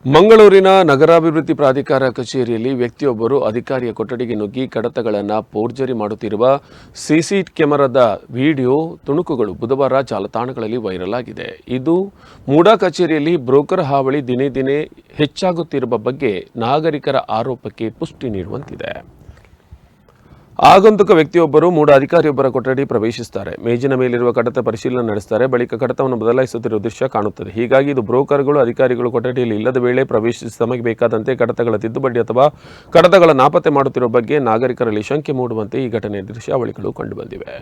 ಮಂಗಳೂರಿನ ನಗರಾಭಿವೃದ್ಧಿ ಪ್ರಾಧಿಕಾರ ಕಚೇರಿಯಲ್ಲಿ ವ್ಯಕ್ತಿಯೊಬ್ಬರು ಅಧಿಕಾರಿಯ ಕೊಠಡಿಗೆ ನುಗ್ಗಿ ಕಡತಗಳನ್ನು ಫೋರ್ಜರಿ ಮಾಡುತ್ತಿರುವ ಸಿಸಿ ಕ್ಯಾಮೆರಾದ ವಿಡಿಯೋ ತುಣುಕುಗಳು ಬುಧವಾರ ಜಾಲತಾಣಗಳಲ್ಲಿ ವೈರಲ್ ಆಗಿದೆ. ಇದು ಮೂಡಾ ಕಚೇರಿಯಲ್ಲಿ ಬ್ರೋಕರ್ ಹಾವಳಿ ದಿನೇ ದಿನೇ ಹೆಚ್ಚಾಗುತ್ತಿರುವ ಬಗ್ಗೆ ನಾಗರಿಕರ ಆರೋಪಕ್ಕೆ ಪುಷ್ಟಿ ನೀಡುವಂತಿದೆ. ಆಗಂತುಕ ವ್ಯಕ್ತಿಯೊಬ್ಬರು ಮೂಡ ಅಧಿಕಾರಿಯೊಬ್ಬರ ಕೊಠಡಿ ಪ್ರವೇಶಿಸುತ್ತಾರೆ. ಮೇಜಿನ ಮೇಲಿರುವ ಕಡತ ಪರಿಶೀಲನೆ ನಡೆಸುತ್ತಾರೆ. ಬಳಿಕ ಕಡತವನ್ನು ಬದಲಾಯಿಸುತ್ತಿರುವ ದೃಶ್ಯ ಕಾಣುತ್ತದೆ. ಹೀಗಾಗಿ ಇದು ಬ್ರೋಕರ್ಗಳು ಅಧಿಕಾರಿಗಳು ಕೊಠಡಿಯಲ್ಲಿ ಇಲ್ಲದ ವೇಳೆ ಪ್ರವೇಶಿಸಿ ತಮಗೆ ಬೇಕಾದಂತೆ ಕಡತಗಳ ತಿದ್ದುಪಡಿ ಅಥವಾ ಕಡತಗಳ ನಾಪತ್ತೆ ಮಾಡುತ್ತಿರುವ ಬಗ್ಗೆ ನಾಗರಿಕರಲ್ಲಿ ಶಂಕೆ ಮೂಡುವಂತೆ ಈ ಘಟನೆಯ ದೃಶ್ಯಾವಳಿಗಳು ಕಂಡುಬಂದಿವೆ.